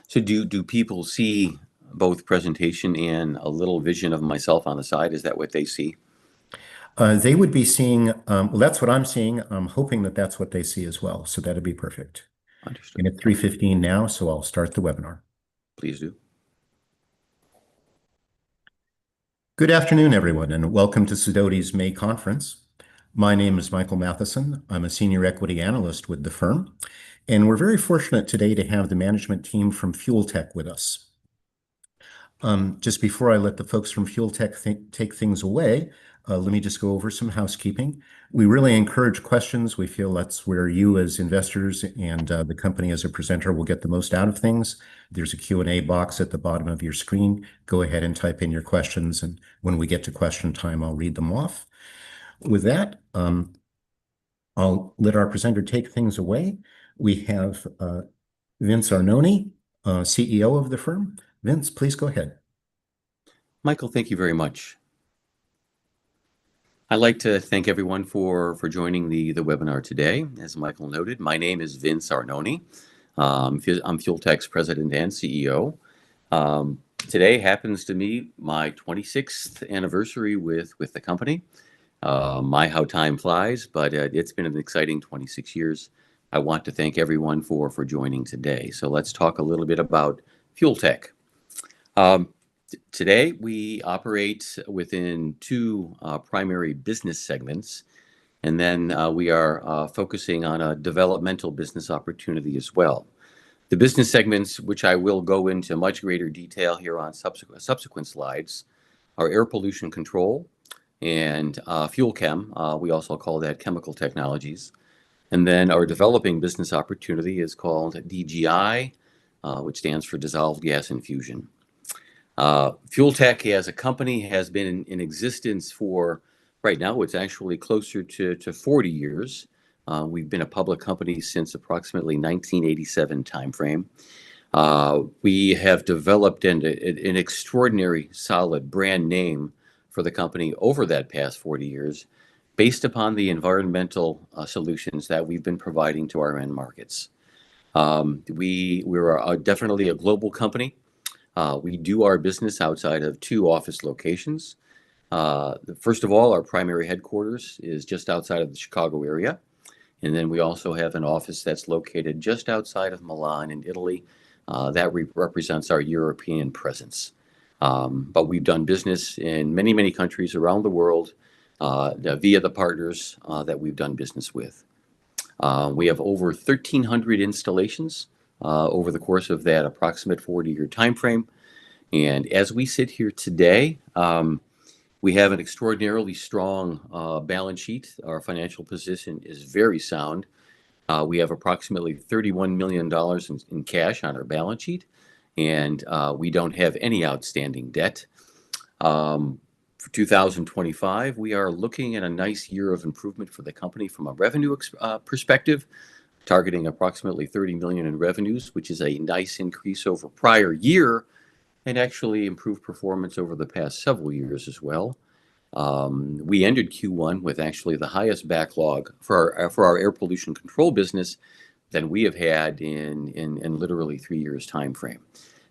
So do people see both presentation and a little vision of myself on the side? Is that what they see? They would be seeing, well, that's what I'm seeing. I'm hoping that that's what they see as well. So that'd be perfect. Understood. And it's Okay, 3:15 now, so I'll start the webinar. please do. Good afternoon, everyone, and welcome to Sidoti's May conference. My name is Michael Matheson. I'm a senior equity analyst with the firm, and we're very fortunate today to have the management team from FTEK with us. Just before I let the folks from FTEK take things away, let me just go over some housekeeping. We really encourage questions. We feel that's where you as investors and the company as a presenter will get the most out of things. There's a Q&A box at the bottom of your screen. Go ahead and type in your questions, and when we get to question time, I'll read them off. With that, I'll let our presenter take things away. We have Vince Arnone, CEO of the firm. Vince, please go ahead. Michael, thank you very much. I'd like to thank everyone for joining the webinar today. As Michael noted, my name is Vince Arnone. I'm FTEK's president and CEO. Today happens to be my 26th anniversary with the company. How time flies, but it's been an exciting 26 years. I want to thank everyone for joining today. So let's talk a little bit about FTEK. Today, we operate within two primary business segments, and then we are focusing on a developmental business opportunity as well. The business segments, which I will go into much greater detail here on subsequent slides, are air pollution control and fuel chem. We also call that chemical technologies. And then our developing business opportunity is called DGI, which stands for dissolved gas infusion. FTEK as a company has been in existence for, right now, it's actually closer to 40 years. We've been a public company since approximately 1987 timeframe. We have developed an extraordinary solid brand name for the company over that past 40 years based upon the environmental solutions that we've been providing to our end markets. We're definitely a global company. We do our business outside of two office locations. First of all, our primary headquarters is just outside of the Chicago area. And then we also have an office that's located just outside of Milan in Italy. That represents our European presence. But we've done business in many, many countries around the world via the partners that we've done business with. We have over 1,300 installations over the course of that approximate 40-year time frame. And as we sit here today, we have an extraordinarily strong balance sheet. Our financial position is very sound. We have approximately $31 million in cash on our balance sheet, and we don't have any outstanding debt. For 2025, we are looking at a nice year of improvement for the company from a revenue perspective, targeting approximately $30 million in revenues, which is a nice increase over prior year and actually improved performance over the past several years as well. We ended Q1 with actually the highest backlog for our air pollution control business than we have had in literally 3 years time frame.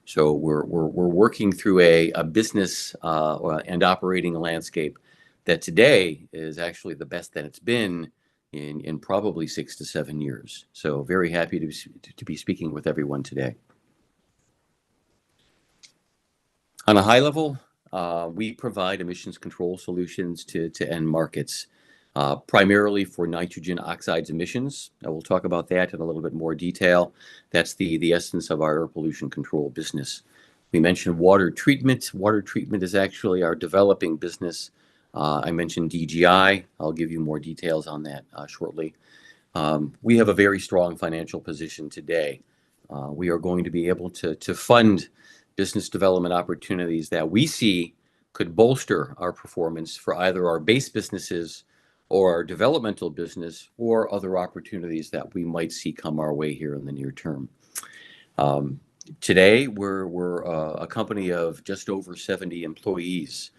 So we're working through a business and operating landscape that today is actually the best that it's been in probably 6 to 7 years. So very happy to be speaking with everyone today. On a high level, we provide emissions control solutions to end markets, primarily for nitrogen oxides emissions. I will talk about that in a little bit more detail. That's the essence of our air pollution control business. We mentioned water treatment. Water treatment is actually our developing business. I mentioned DGI. I'll give you more details on that shortly. We have a very strong financial position today. We are going to be able to fund business development opportunities that we see could bolster our performance for either our base businesses or our developmental business or other opportunities that we might see come our way here in the near term. Today, we're a company of just over 70 employees.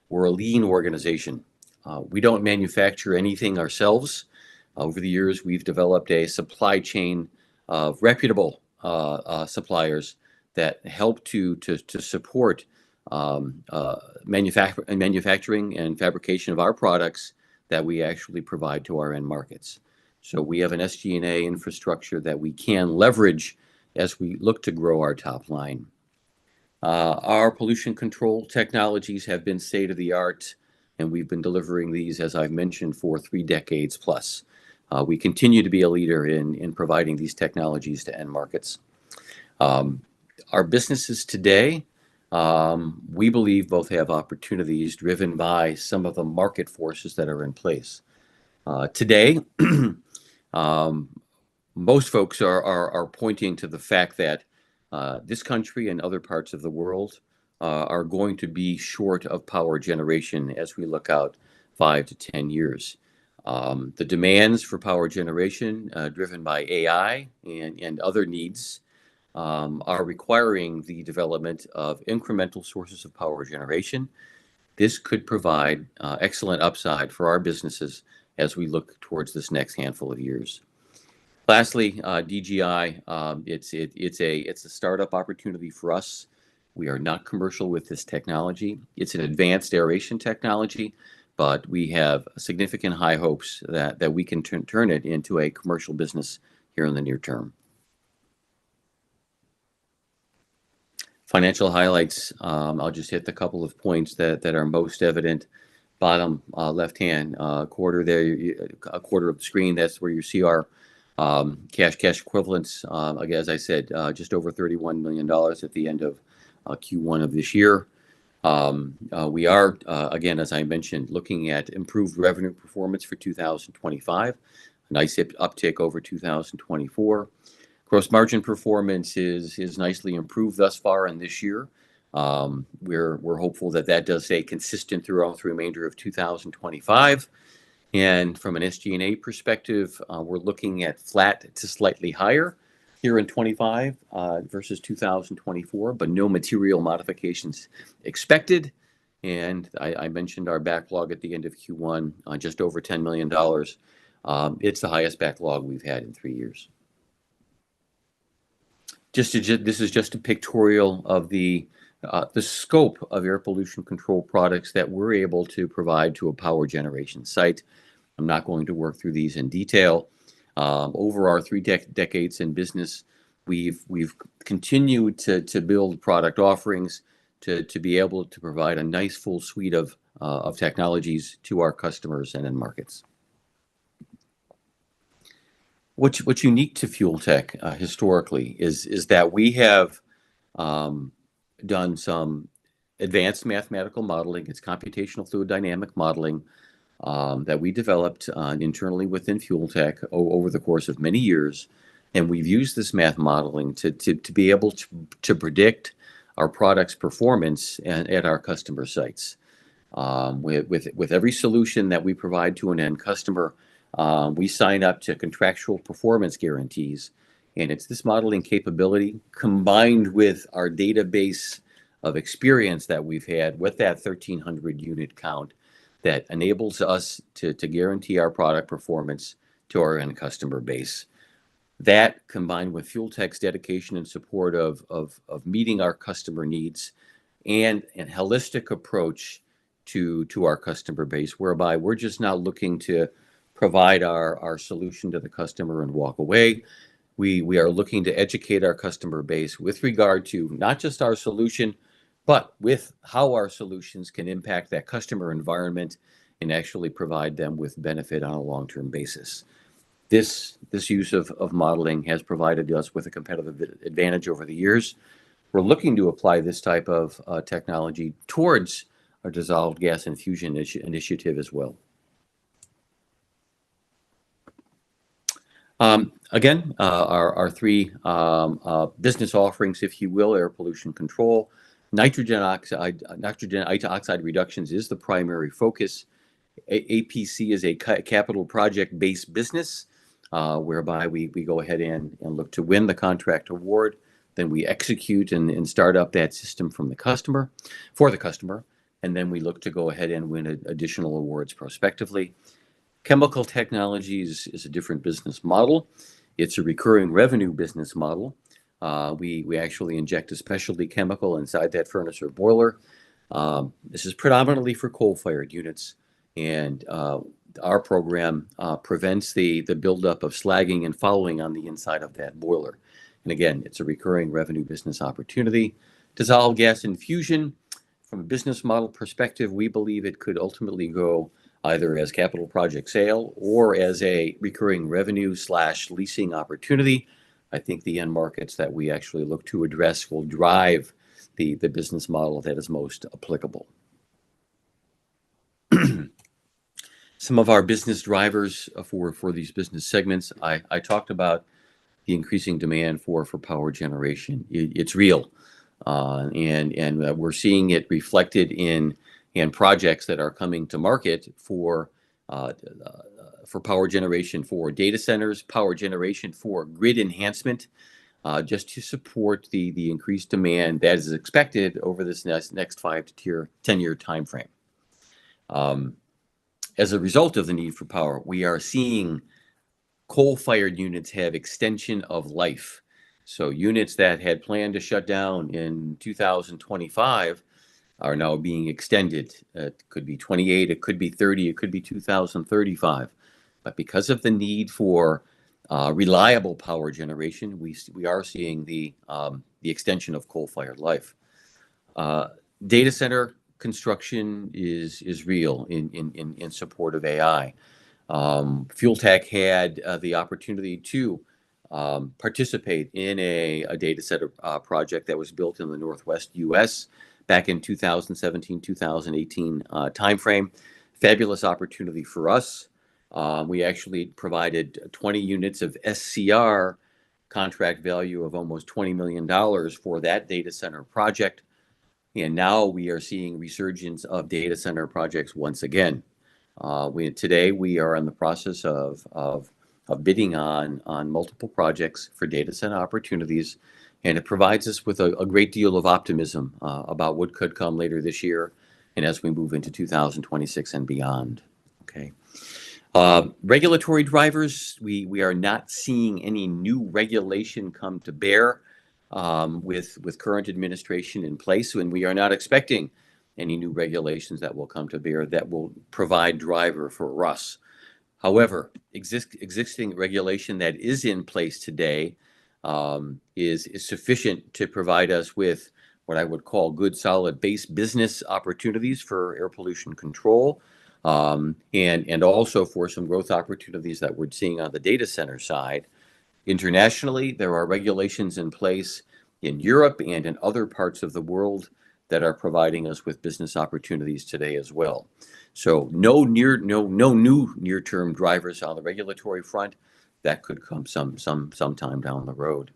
We're a lean organization. We don't manufacture anything ourselves. Over the years, we've developed a supply chain of reputable suppliers that help to support manufacturing and fabrication of our products that we actually provide to our end markets. So we have an SG&A infrastructure that we can leverage as we look to grow our top line. Our pollution control technologies have been state of the art, and we've been delivering these, as I've mentioned, for 3 decades plus. We continue to be a leader in providing these technologies to end markets. Our businesses today, we believe, both have opportunities driven by some of the market forces that are in place. Today, most folks are pointing to the fact that this country and other parts of the world are going to be short of power generation as we look out 5 to 10 years. The demands for power generation, driven by AI and other needs, are requiring the development of incremental sources of power generation. This could provide excellent upside for our businesses as we look towards this next handful of years. Lastly, DGI, it's a startup opportunity for us. We are not commercial with this technology. It's an advanced aeration technology, but we have significant high hopes that we can turn it into a commercial business here in the near term. Financial highlights, I'll just hit the couple of points that are most evident. Bottom left-hand quarter there, a quarter of the screen, that's where you see our cash equivalents. Again, as I said, just over $31 million at the end of Q1 of this year. We are, again, as I mentioned, looking at improved revenue performance for 2025, a nice uptick over 2024. Gross margin performance is nicely improved thus far in this year. We're hopeful that does stay consistent throughout the remainder of 2025. And from an SG&A perspective, we're looking at flat to slightly higher here in 25 versus 2024, but no material modifications expected. And I mentioned our backlog at the end of Q1, just over $10 million. It's the highest backlog we've had in 3 years. This is just a pictorial of the scope of air pollution control products that we're able to provide to a power generation site. I'm not going to work through these in detail. Over our 3 decades in business, we've continued to build product offerings to be able to provide a nice full suite of technologies to our customers and end markets. What's unique to Fuel Tech historically is that we have done some advanced mathematical modeling. It's computational fluid dynamic modeling that we developed internally within Fuel Tech over the course of many years. And we've used this math modeling to be able to predict our product's performance at our customer sites. With every solution that we provide to an end customer, we sign up to contractual performance guarantees. And it's this modeling capability combined with our database of experience that we've had with that 1,300 unit count that enables us to guarantee our product performance to our end customer base. That, combined with Fuel Tech's dedication and support of meeting our customer needs and a holistic approach to our customer base, whereby we're just not looking to provide our solution to the customer and walk away. We are looking to educate our customer base with regard to not just our solution, but with how our solutions can impact that customer environment and actually provide them with benefit on a long-term basis. This use of modeling has provided us with a competitive advantage over the years. We're looking to apply this type of technology towards our dissolved gas infusion initiative as well. Again, our 3 business offerings, if you will: air pollution control, nitrogen oxide reductions is the primary focus. APC is a capital project-based business, whereby we go ahead and look to win the contract award. Then we execute and start up that system for the customer, and then we look to go ahead and win additional awards prospectively. Chemical technologies is a different business model. It's a recurring revenue business model. We actually inject a specialty chemical inside that furnace or boiler. This is predominantly for coal-fired units, and our program prevents the buildup of slagging and fouling on the inside of that boiler. And again, it's a recurring revenue business opportunity. Dissolved gas infusion, from a business model perspective, we believe it could ultimately go either as capital project sale or as a recurring revenue slash leasing opportunity. I think the end markets that we actually look to address will drive the business model that is most applicable. Some of our business drivers for these business segments, I talked about the increasing demand for power generation. It's real, and we're seeing it reflected in projects that are coming to market for power generation for data centers, power generation for grid enhancement, just to support the increased demand that is expected over this next 5 to 10-year time frame. As a result of the need for power, we are seeing coal-fired units have extension of life. So units that had planned to shut down in 2025 are now being extended. It could be 28, it could be 30, it could be 2035. But because of the need for reliable power generation, we are seeing the extension of coal-fired life. Data center construction is real in support of AI. FuelTech had the opportunity to participate in a data center project that was built in the Northwest U.S. back in 2017, 2018 timeframe. Fabulous opportunity for us. We actually provided 20 units of SCR, contract value of almost $20 million for that data center project. And now we are seeing resurgence of data center projects once again. Today we are in the process of bidding on multiple projects for data center opportunities, and it provides us with a great deal of optimism about what could come later this year and as we move into 2026 and beyond. Okay. Regulatory drivers, we are not seeing any new regulation come to bear with current administration in place, and we are not expecting any new regulations that will come to bear that will provide driver for us. However, existing regulation that is in place today is sufficient to provide us with what I would call good, solid base business opportunities for air pollution control, and also for some growth opportunities that we're seeing on the data center side. Internationally, there are regulations in place in Europe and in other parts of the world that are providing us with business opportunities today as well. So no new near-term drivers on the regulatory front. That could come sometime down the road.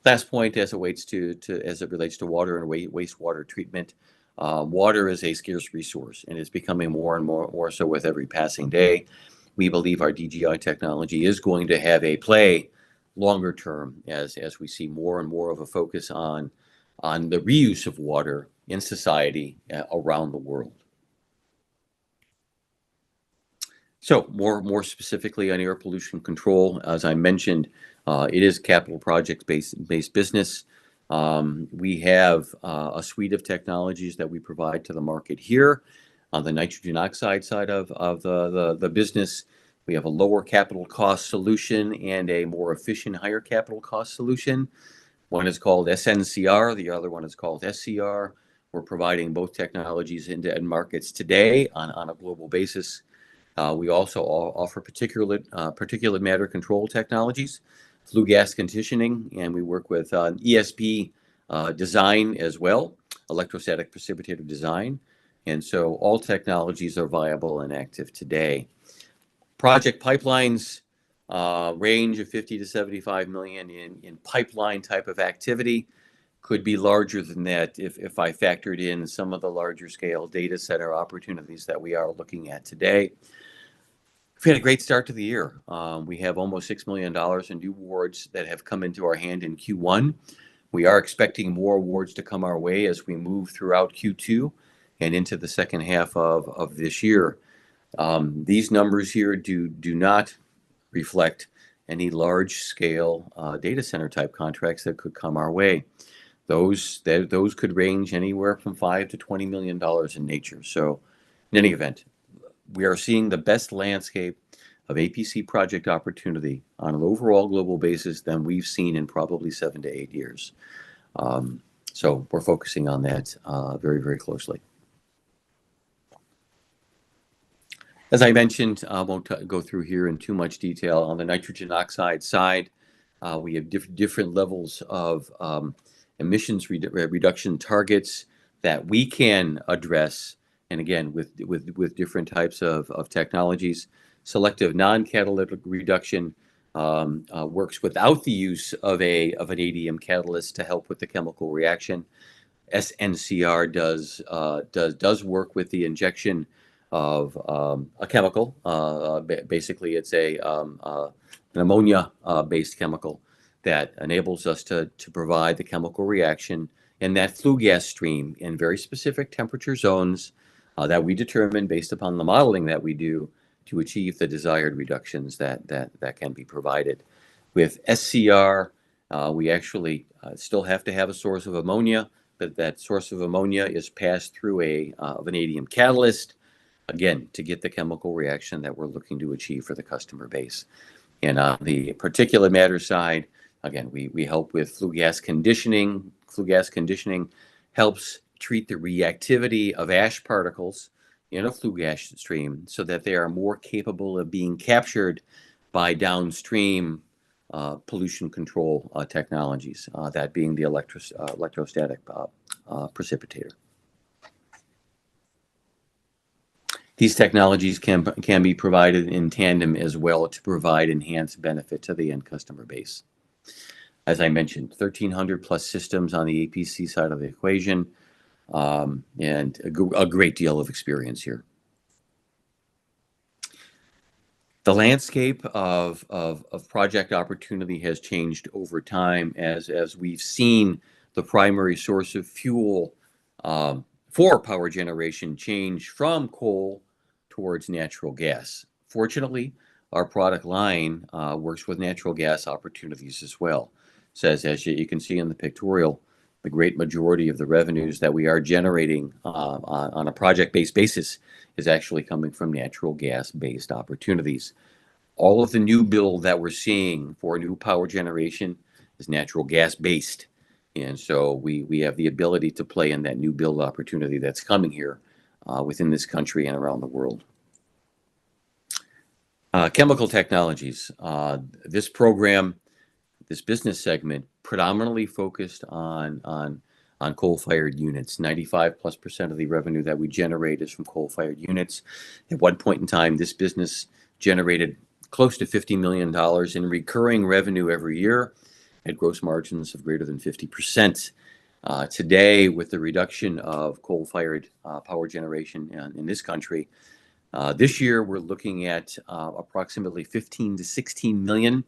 Last point, as it relates to water and wastewater treatment. Water is a scarce resource and is becoming more and more so with every passing day. We believe our DGI technology is going to have a play longer term as we see more and more of a focus on the reuse of water in society around the world. So more specifically on air pollution control, as I mentioned, it is capital project based business. We have a suite of technologies that we provide to the market here. On the nitrogen oxide side of the business, we have a lower capital cost solution and a more efficient, higher capital cost solution. One is called SNCR, the other one is called SCR. We're providing both technologies into end markets today on a global basis. We also offer particulate matter control technologies, flue gas conditioning, and we work with ESP design as well, electrostatic precipitator design. And so all technologies are viable and active today. Project pipelines range of 50 to 75 million in pipeline type of activity. Could be larger than that if I factored in some of the larger scale data center opportunities that we are looking at today. We've had a great start to the year. We have almost $6 million in new awards that have come into our hand in Q1. We are expecting more awards to come our way as we move throughout Q2 and into the second half of this year. These numbers here do not reflect any large-scale data center type contracts that could come our way. Those could range anywhere from $5 to $20 million in nature. So, in any event, we are seeing the best landscape of APC project opportunity on an overall global basis than we've seen in probably 7 to 8 years. So we're focusing on that very, very closely. As I mentioned, I won't go through here in too much detail. On the nitrogen oxide side, we have different levels of emissions reduction targets that we can address, and again, with different types of technologies. Selective non-catalytic reduction works without the use of an ADM catalyst to help with the chemical reaction. SNCR does work with the injection of a chemical. Basically, it's an ammonia based chemical that enables us to provide the chemical reaction in that flue gas stream in very specific temperature zones that we determine based upon the modeling that we do to achieve the desired reductions that can be provided. With SCR, we actually still have to have a source of ammonia, but that source of ammonia is passed through an ADM catalyst, again, to get the chemical reaction that we're looking to achieve for the customer base. And on the particulate matter side, again, we help with flue gas conditioning. Flue gas conditioning helps treat the reactivity of ash particles in a flue gas stream so that they are more capable of being captured by downstream pollution control technologies, that being the electrostatic precipitator. These technologies can be provided in tandem as well to provide enhanced benefit to the end customer base. As I mentioned, 1,300 plus systems on the APC side of the equation, and a great deal of experience here. The landscape of project opportunity has changed over time as we've seen the primary source of fuel for power generation change from coal towards natural gas. Fortunately, our product line works with natural gas opportunities as well. So as you can see in the pictorial, the great majority of the revenues that we are generating on a project-based basis is actually coming from natural gas-based opportunities. All of the new build that we're seeing for new power generation is natural gas-based. And so we have the ability to play in that new build opportunity that's coming here within this country and around the world. Chemical technologies. This program, this business segment, predominantly focused on coal-fired units. 95+% of the revenue that we generate is from coal-fired units. At one point in time, this business generated close to $50 million in recurring revenue every year at gross margins of greater than 50%. Today, with the reduction of coal-fired power generation in this country, this year we're looking at approximately 15 to 16 million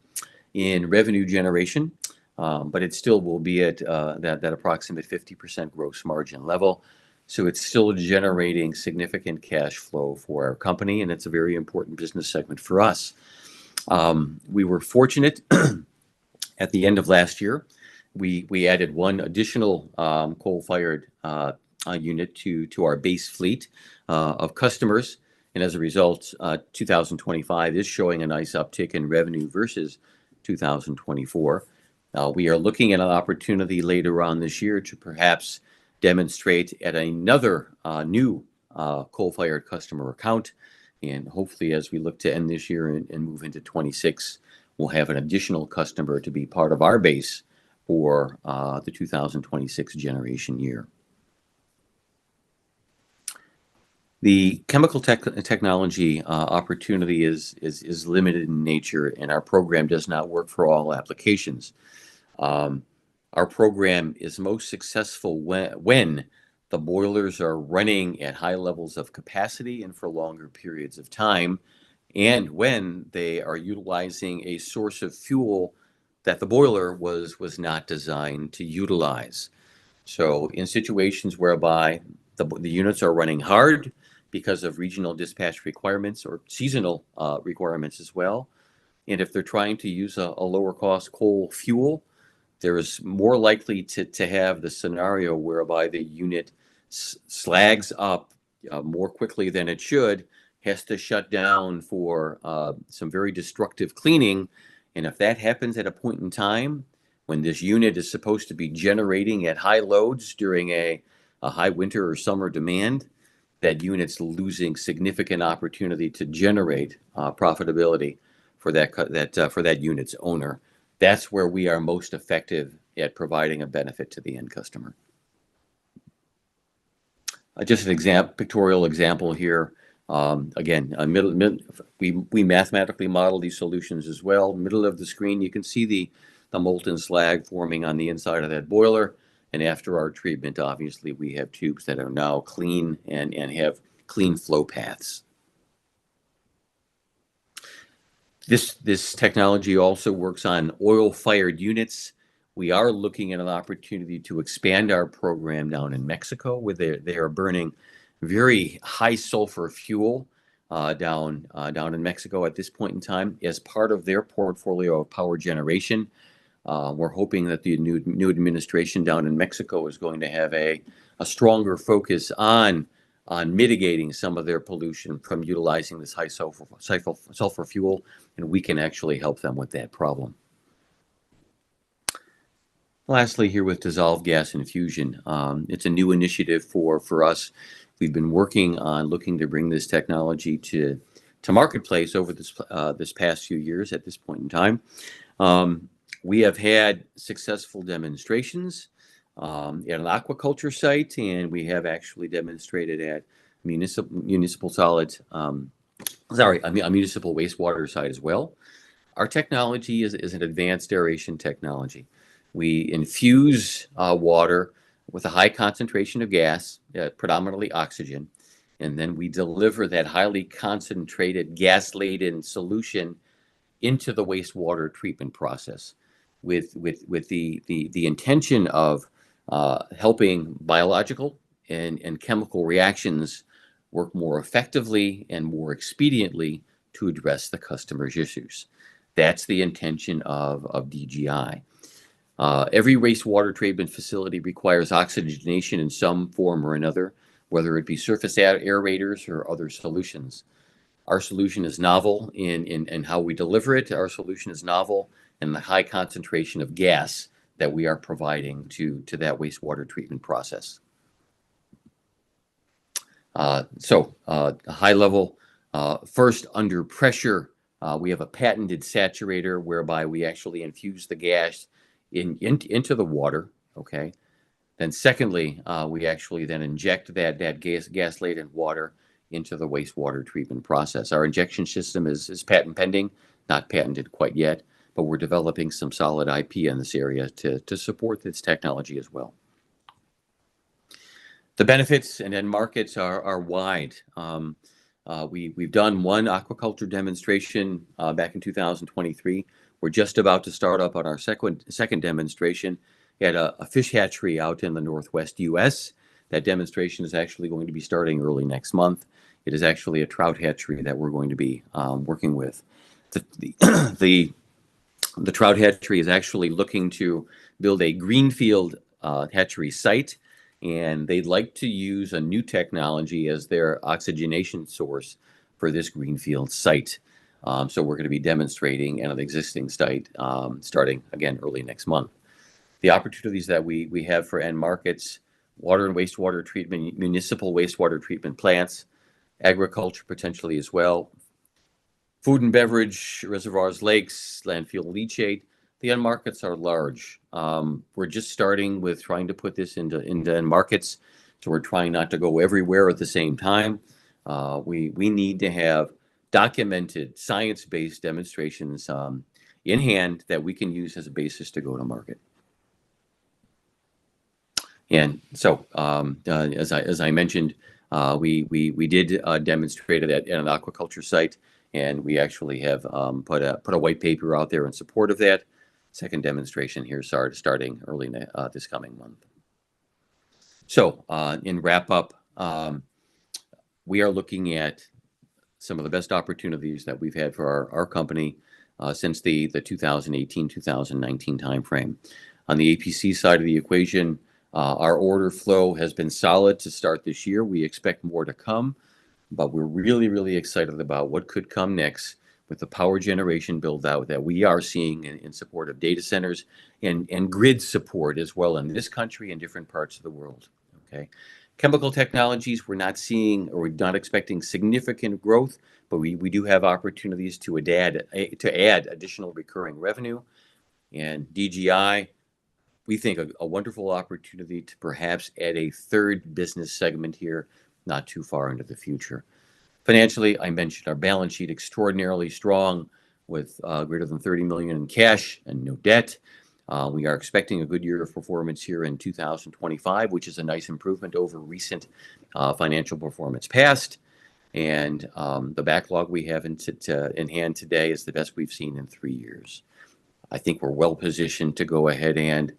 in revenue generation, but it still will be at that approximate 50% gross margin level. So it's still generating significant cash flow for our company, and it's a very important business segment for us. We were fortunate at the end of last year. We added one additional coal-fired unit to our base fleet of customers, and as a result, 2025 is showing a nice uptick in revenue versus 2024. We are looking at an opportunity later on this year to perhaps demonstrate at another new coal-fired customer account. And hopefully, as we look to end this year and move into 26, we'll have an additional customer to be part of our base for the 2026 generation year. The chemical technology opportunity is limited in nature, and our program does not work for all applications. Our program is most successful when the boilers are running at high levels of capacity and for longer periods of time, and when they are utilizing a source of fuel that the boiler was not designed to utilize. So in situations whereby the units are running hard because of regional dispatch requirements or seasonal requirements as well, And if they're trying to use a lower cost coal fuel, there is more likely to have the scenario whereby the unit slags up more quickly than it should, has to shut down for some very destructive cleaning. And if that happens at a point in time when this unit is supposed to be generating at high loads during a high winter or summer demand, that unit's losing significant opportunity to generate profitability for that unit's owner. That's where we are most effective at providing a benefit to the end customer. Just an pictorial example here. Again, we mathematically model these solutions as well. Middle of the screen, you can see the molten slag forming on the inside of that boiler. And after our treatment, obviously, we have tubes that are now clean and have clean flow paths. This technology also works on oil-fired units. We are looking at an opportunity to expand our program down in Mexico, where they are burning very high sulfur fuel down in Mexico at this point in time as part of their portfolio of power generation. We're hoping that the new administration down in Mexico is going to have a stronger focus on mitigating some of their pollution from utilizing this high sulfur fuel, and we can actually help them with that problem. Lastly, here with dissolved gas infusion, it's a new initiative for us. We've been working on looking to bring this technology to marketplace over this past few years. At this point in time, we have had successful demonstrations at an aquaculture site, and we have actually demonstrated at a municipal wastewater site as well. Our technology is an advanced aeration technology. We infuse water with a high concentration of gas, predominantly oxygen, and then we deliver that highly concentrated gas-laden solution into the wastewater treatment process with the intention of helping biological and chemical reactions work more effectively and more expediently to address the customer's issues. That's the intention of DGI. Every wastewater treatment facility requires oxygenation in some form or another, whether it be surface aerators or other solutions. Our solution is novel in how we deliver it. Our solution is novel in the high concentration of gas that we are providing to that wastewater treatment process. High level, first under pressure, we have a patented saturator whereby we actually infuse the gas into the water. Okay. Then secondly, we actually then inject that gas-laden water into the wastewater treatment process. Our injection system is patent pending, not patented quite yet, but we're developing some solid IP in this area to support this technology as well. The benefits and end markets are wide. We've done one aquaculture demonstration back in 2023. We're just about to start up on our second demonstration at a fish hatchery out in the Northwest U.S. That demonstration is actually going to be starting early next month. It is actually a trout hatchery that we're going to be working with. The trout hatchery is actually looking to build a greenfield hatchery site, and they'd like to use a new technology as their oxygenation source for this greenfield site. So we're going to be demonstrating at an existing site starting again early next month. The opportunities that we have for end markets: water and wastewater treatment, municipal wastewater treatment plants, agriculture potentially as well, food and beverage, reservoirs, lakes, landfill leachate. The end markets are large. We're just starting with trying to put this into end markets, so we're trying not to go everywhere at the same time. We need to have documented science-based demonstrations in hand that we can use as a basis to go to market. And so, as I mentioned, we did demonstrate it at an aquaculture site, and we actually have put a white paper out there in support of that. Second demonstration here starting early this coming month. So, in wrap up, we are looking at some of the best opportunities that we've had for our company since the 2018-2019 timeframe. On the APC side of the equation, our order flow has been solid to start this year. We expect more to come, but we're really, really excited about what could come next with the power generation build out that we are seeing in support of data centers and grid support as well in this country and different parts of the world. Okay. Chemical technologies, we're not seeing or we're not expecting significant growth, but we do have opportunities to add additional recurring revenue. And DGI, we think a wonderful opportunity to perhaps add a third business segment here, not too far into the future. Financially, I mentioned our balance sheet extraordinarily strong with greater than 30 million in cash and no debt. We are expecting a good year of performance here in 2025, which is a nice improvement over recent financial performance past. And the backlog we have in hand today is the best we've seen in 3 years. I think we're well positioned to go ahead and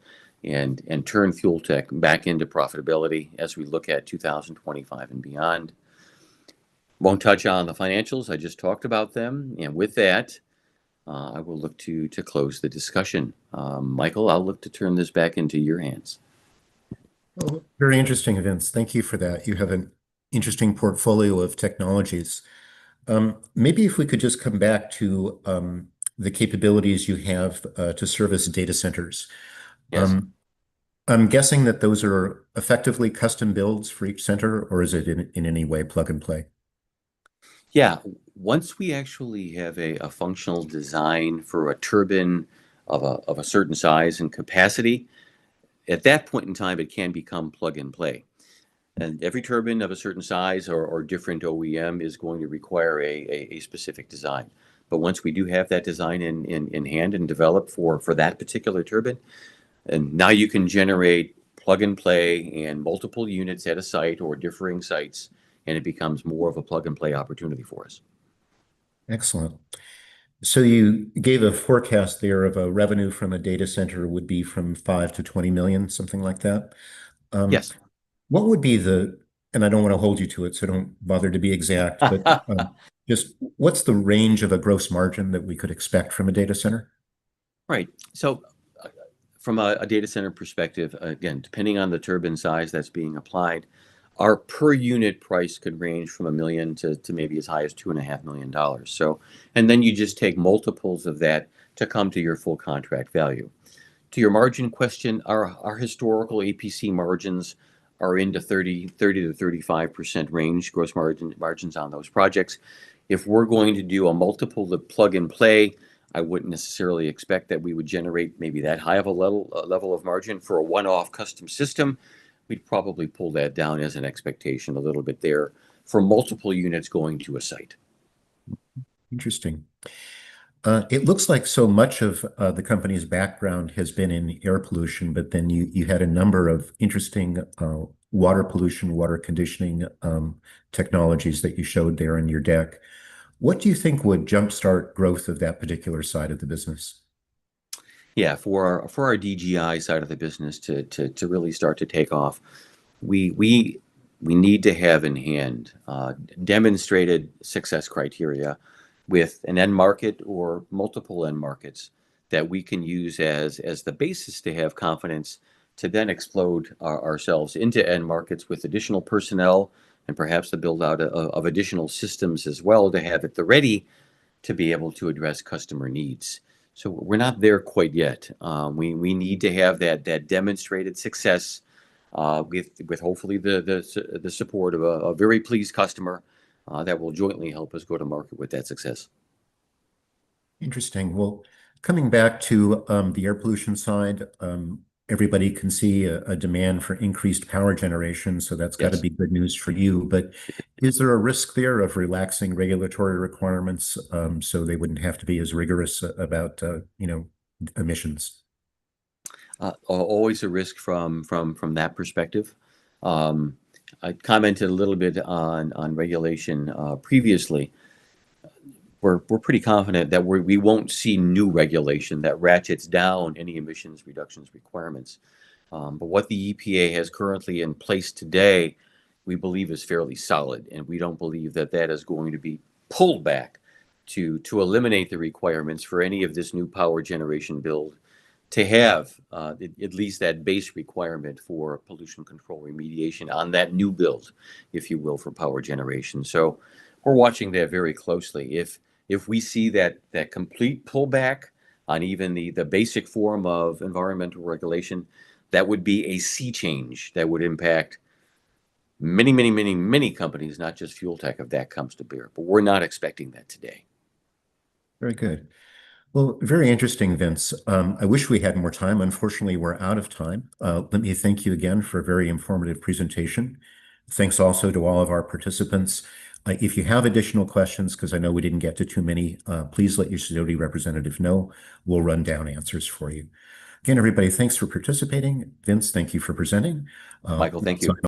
turn FuelTech back into profitability as we look at 2025 and beyond. Won't touch on the financials. I just talked about them. And with that, I will look to close the discussion. Michael, I'll look to turn this back into your hands. Well, very interesting, Vince. Thank you for that. You have an interesting portfolio of technologies. Maybe if we could just come back to the capabilities you have to service data centers. Yes. I'm guessing that those are effectively custom builds for each center, or is it in any way plug and play? Yeah, once we actually have a functional design for a turbine of a certain size and capacity, at that point in time, it can become plug and play. And every turbine of a certain size or different OEM is going to require a specific design. But once we do have that design in hand and developed for that particular turbine, and now you can generate plug and play and multiple units at a site or differing sites, and it becomes more of a plug and play opportunity for us. Excellent. So you gave a forecast there of a revenue from a data center would be from 5 to 20 million, something like that. Yes. What would be and I don't want to hold you to it, so don't bother to be exact, but just what's the range of a gross margin that we could expect from a data center? Right. So from a data center perspective, again, depending on the turbine size that's being applied, our per unit price could range from $1 million to maybe as high as $2.5 million. So, and then you just take multiples of that to come to your full contract value. To your margin question, our historical APC margins are into 30 to 35% range, gross margins on those projects. If we're going to do a multiple of plug and play, I wouldn't necessarily expect that we would generate maybe that high of a level of margin for a one-off custom system. We'd probably pull that down as an expectation a little bit there for multiple units going to a site. Interesting. It looks like so much of the company's background has been in air pollution, but then you had a number of interesting water pollution, water conditioning technologies that you showed there in your deck. What do you think would jumpstart growth of that particular side of the business? Yeah, for our DGI side of the business to really start to take off, we need to have in hand demonstrated success criteria with an end market or multiple end markets that we can use as the basis to have confidence to then explode ourselves into end markets with additional personnel and perhaps the build out of additional systems as well to have at the ready to be able to address customer needs. So we're not there quite yet. We need to have that demonstrated success with hopefully the support of a very pleased customer that will jointly help us go to market with that success. Interesting. Well, coming back to the air pollution side, everybody can see a demand for increased power generation, so that's got to Yes. be good news for you. But is there a risk there of relaxing regulatory requirements so they wouldn't have to be as rigorous about emissions? Always a risk from that perspective. I commented a little bit on regulation previously. We're pretty confident that we won't see new regulation that ratchets down any emissions reductions requirements. But what the EPA has currently in place today, we believe is fairly solid, and we don't believe that is going to be pulled back to eliminate the requirements for any of this new power generation build to have at least that base requirement for pollution control remediation on that new build, if you will, for power generation. So we're watching that very closely. If we see that complete pullback on even the basic form of environmental regulation, that would be a sea change that would impact many, many, many, many companies, not just Fuel Tech, if that comes to bear. But we're not expecting that today. Very good. Well, very interesting, Vince. I wish we had more time. Unfortunately, we're out of time. Let me thank you again for a very informative presentation. Thanks also to all of our participants. If you have additional questions, because I know we didn't get to too many, please let your Sidoti representative know. We'll run down answers for you. Again, everybody, thanks for participating. Vince, thank you for presenting. Michael, thank you.